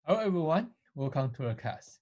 Hello everyone, welcome to the class.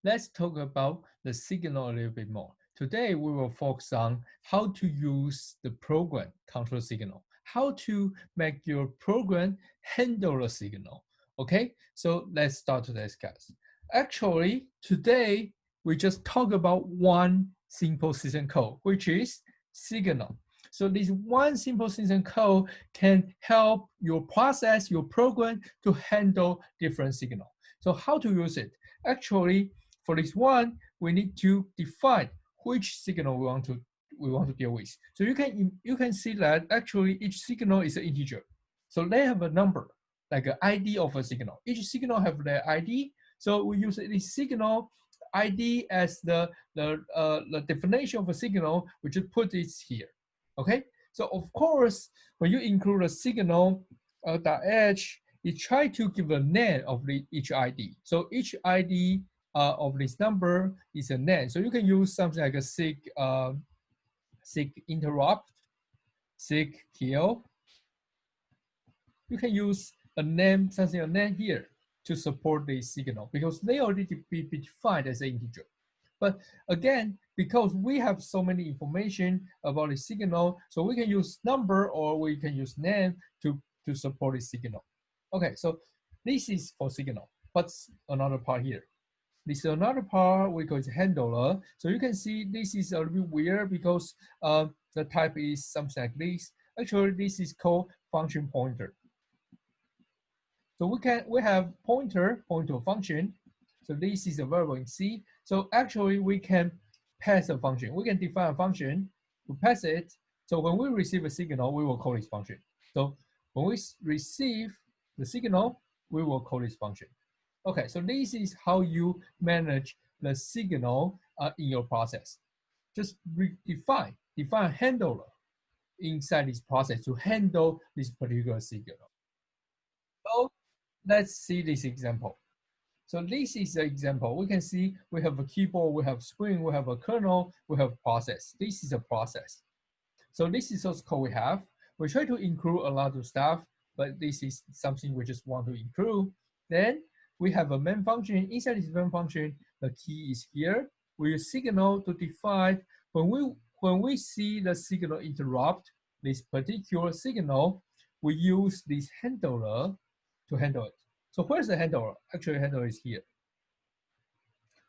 Let's talk about the signal a little bit more. Today we will focus on how to use the program control signal, how to make your program handle the signal. Okay, so let's start today's class. Actually, today we just talk about one simple system code, which is signal. So this one simple system code can help your process, your program to handle different signal. So how to use it? Actually, for this one, we need to define which signal we want to deal with. So you can see that actually each signal is an integer. So they have a number, like an ID of a signal. Each signal have their ID. So we use this signal ID as the definition of a signal. We just put this here. Okay. So of course, when you include a signal .h, it try to give a name of each ID. So each ID of this number is a name. So you can use something like a sig interrupt, sig kill. You can use a name, something a name here to support the signal because they already be defined as an integer. But again, because we have so many information about the signal, so we can use number or we can use name to support the signal. Okay, so this is for signal. What's another part here? This is another part we call it handler. So you can see this is a little bit weird because the type is something like this. Actually, this is called function pointer. So we have pointer to a function. So this is a variable in C. So actually we can pass a function. We can define a function to pass it. So when we receive a signal, we will call this function. So when we receive the signal, we will call this function. Okay, so this is how you manage the signal in your process. Just define a handler inside this process to handle this particular signal. So let's see this example. So this is the example. We can see we have a keyboard, we have screen, we have a kernel, we have process. This is a process. So this is source code we have. We try to include a lot of stuff, but this is something we just want to include. Then we have a main function. Inside this main function, the key is here. We use signal to define when we see the signal interrupt this particular signal, we use this handler to handle it. So where's the handler? Actually, handler is here.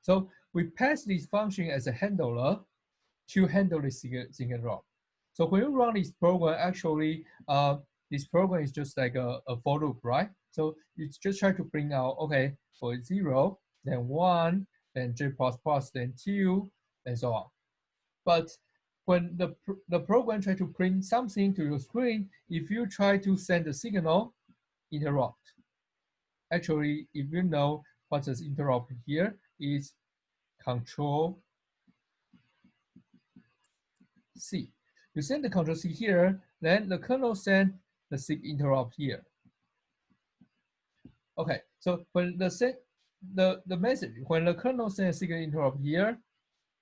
So we pass this function as a handler to handle the signal interrupt. So when you run this program, actually, this program is just like a for loop, right? So you just try to bring out, okay, for 0, then 1, then J++, then 2, and so on. But when the program try to print something to your screen, if you try to send a signal, interrupt. Actually, if you know what is interrupt here, is Control C. You send the Control C here, then the kernel send the sig interrupt here. Okay, so when the message, when the kernel sends sig interrupt here,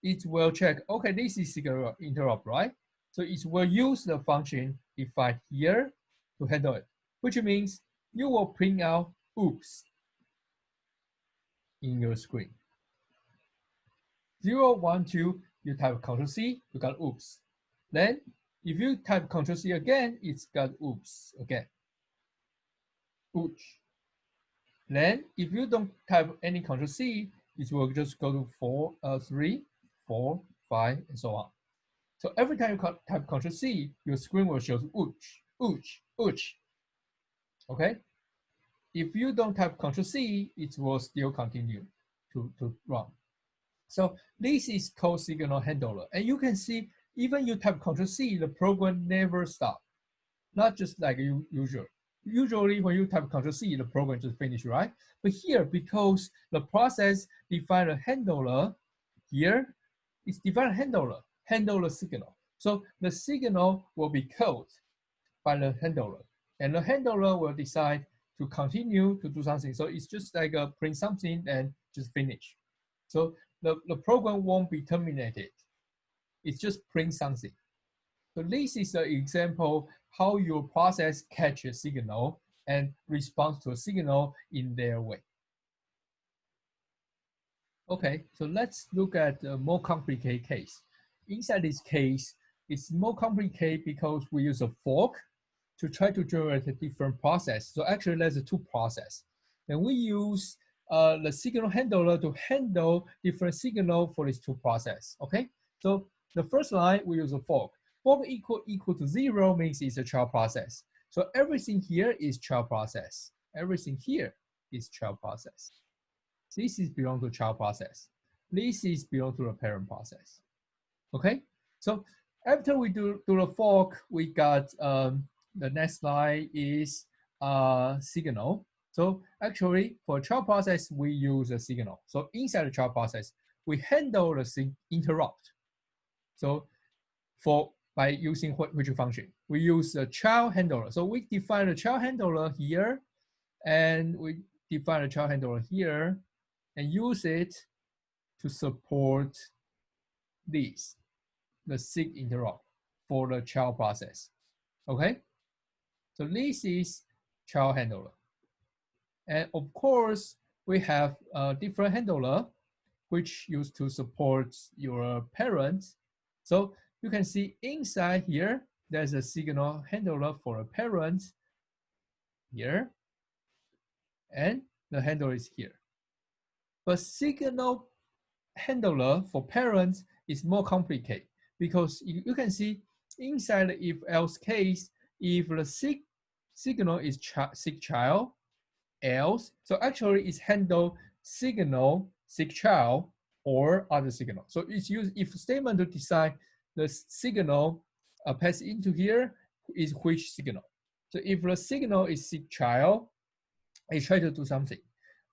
it will check, okay, this is sig interrupt, right? So it will use the function defined here to handle it, which means you will print out oops in your screen. 0, 1, 2, you type Control C, you got oops. Then if you type Control C again, it's got oops again. Oops. Then if you don't type any Control C, it will just go to 3, 4, 5, and so on. So every time you type Control C, your screen will show ooch, ooch, ooch. Okay? If you don't type Control C, it will still continue to run. So this is called signal handler. And you can see, even you type Control C, the program never stops. Not just like usual. Usually when you type Control C, the program just finishes, right? But here, because the process define a handler, here, it's define a handler signal. So the signal will be called by the handler. And the handler will decide to continue to do something. So it's just like a print something and just finish. So the program won't be terminated. It's just print something. So this is an example how your process catches a signal and responds to a signal in their way. okay, so let's look at a more complicated case. Inside this case, it's more complicated because we use a fork to try to generate a different process. So actually, there's a two process. And we use the signal handler to handle different signal for these two process. Okay, so the first line we use a fork. Fork equal to 0 means it's a child process. So everything here is child process. Everything here is child process. This is belong to child process. This is belong to the parent process. Okay, so after we do the fork, we got the next line is signal. So actually, for child process, we use a signal. So inside the child process, we handle the interrupt. So by using which function? We use the child handler. So we define the child handler here, and we define the child handler here, and use it to support this, the sig interrupt for the child process. Okay, so this is child handler. And of course, we have a different handler which used to support your parents. So you can see inside here, there's a signal handler for a parent here, and the handler is here. But signal handler for parents is more complicated because you can see inside the if else case, if the signal is sick child, else, so actually it's handle signal sick child or other signal. So it's use if statement to decide the signal pass into here is which signal. So if the signal is sick child, it try to do something.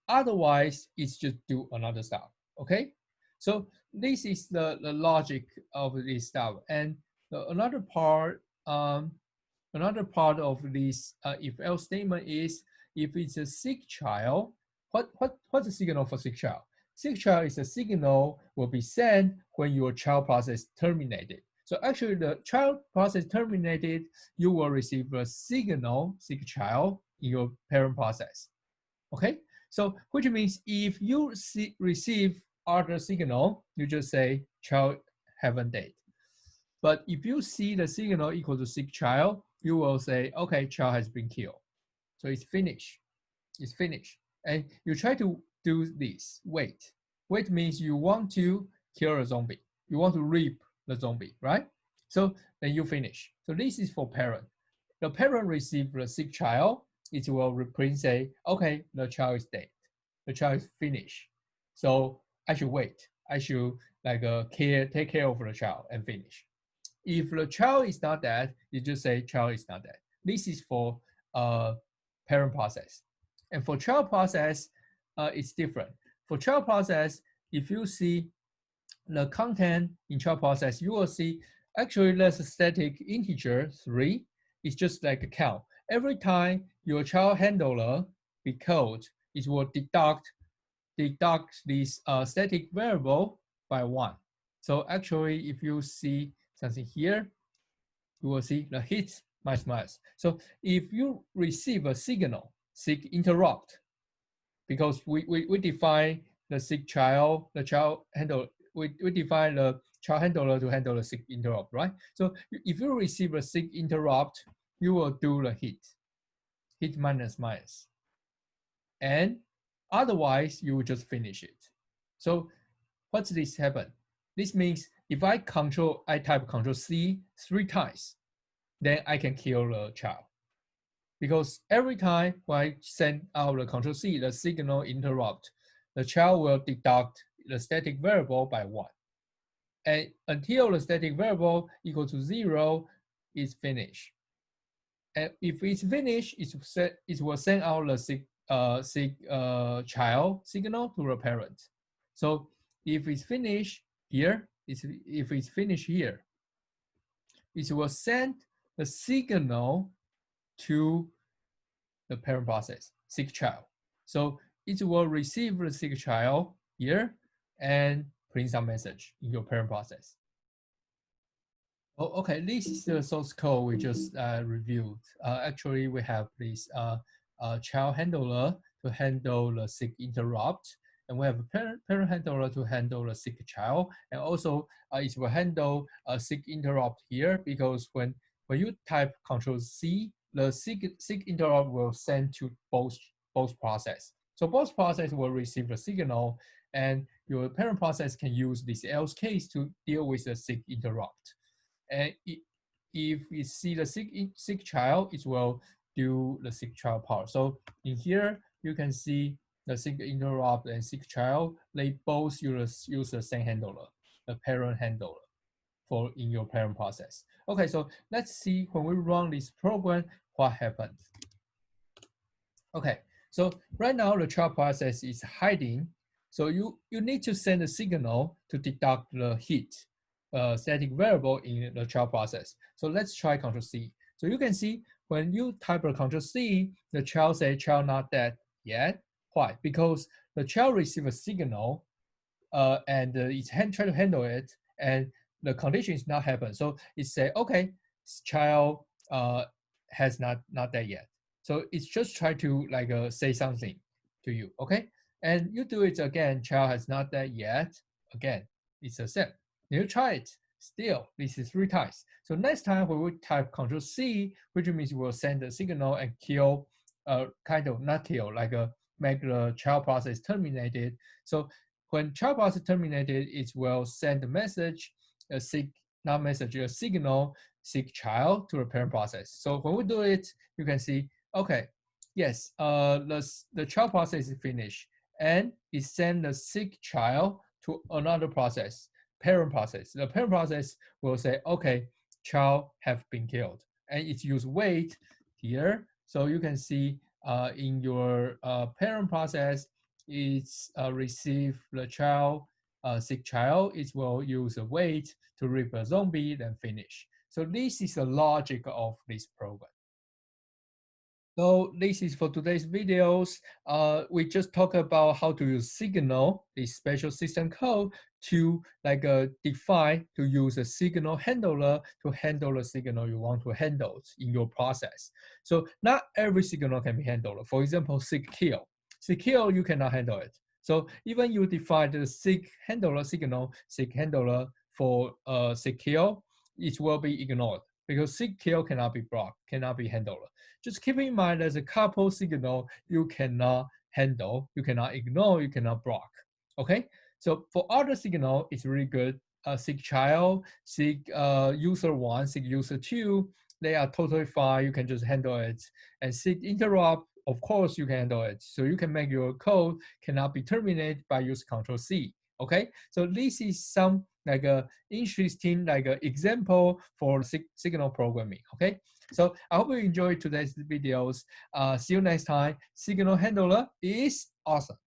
Otherwise, it's just do another stuff. Okay, so this is the logic of this stuff. And another part of this if else statement is if it's a sick child, what's the signal for sick child? Sick child is a signal will be sent when your child process terminated. So actually the child process terminated, you will receive a signal sick child in your parent process. Okay, so which means if you receive other signal, you just say child haven't died. But if you see the signal equal to sick child, you will say, okay, child has been killed. So it's finished. It's finished. And you try to do this. Wait. Wait means you want to kill a zombie. You want to reap the zombie, right? So then you finish. So this is for parent. The parent receive the sick child. It will reprint say, okay, the child is dead. The child is finished. So I should wait. I should like take care of the child and finish. If the child is not dead, you just say child is not dead. This is for parent process. And for child process, it's different. For child process, if you see the content in child process, you will see actually there's a static integer 3. It's just like a count. Every time your child handler be called, it will deduct this static variable by 1. So actually, if you see something here, you will see the hit minus minus. So if you receive a signal, sig interrupt, because we define the sig child, the child handle, we define the child handler to handle the sig interrupt, right? So if you receive a sig interrupt, you will do the hit minus minus. And otherwise, you will just finish it. So what's this happen? This means if I type Control C 3 times, then I can kill the child. Because every time when I send out the Control C, the signal interrupt, the child will deduct the static variable by 1. And until the static variable equal to 0, it's finished. And if it's finished, it will send out the child signal to the parent. So if it's finished here, if it's finished here, it will send the signal to the parent process, sick child. So it will receive the sick child here and print some message in your parent process. Oh, okay, this is the source code we just reviewed. Actually, we have this child handler to handle the sick interrupt. and we have a parent handler to handle the sick child, and also it will handle a sick interrupt here, because when you type Control C, the sick interrupt will send to both process. So both process will receive the signal, and your parent process can use this else case to deal with the sick interrupt. And if you see the sick child, it will do the sick child part. So in here, you can see the sick interrupt and sick child, they both use the same handler, the parent handler, for in your parent process. Okay, so let's see when we run this program, what happens. Okay, so right now the child process is hiding. So you need to send a signal to deduct the hit static variable in the child process. So let's try Control C. So you can see when you type a Control C, the child say child not dead yet. Why? Because the child receive a signal and it's try to handle it, and the condition is not happen. So it say, okay, child has not dead yet. So it's just try to like say something to you, okay? And you do it again, child has not dead yet. Again, it's the same. You try it, still, this is 3 times. So next time we will type Control C, which means we'll send the signal and kill, kind of not kill, like make the child process terminated. So when child process terminated, it will send a message, a signal, sick child to the parent process. So when we do it, you can see, okay, yes, the child process is finished, and it send the sick child to another process, parent process. The parent process will say, okay, child have been killed, and it use wait here. So you can see in your parent process, it's receive the child, sick child, it will use a wait to rip a zombie, then finish. So this is the logic of this program. So this is for today's videos. We just talk about how to use signal, this special system code, to like define to use a signal handler to handle the signal you want to handle in your process. So not every signal can be handled. For example, sick kill. Sick kill, you cannot handle it. So even you define the sick handler signal, sick handler for sick kill, it will be ignored because sick kill cannot be blocked, cannot be handled. Just keep in mind there's a couple signal you cannot handle, you cannot ignore, you cannot block. Okay, so for other signal, it's really good. Sick child, sick user 1, sick user 2, they are totally fine. You can just handle it. And sick interrupt, of course, you can handle it. So you can make your code cannot be terminated by use Control C. Okay, so this is some like a interesting like a example for signal programming. Okay, so I hope you enjoyed today's videos. See you next time. Signal handler is awesome.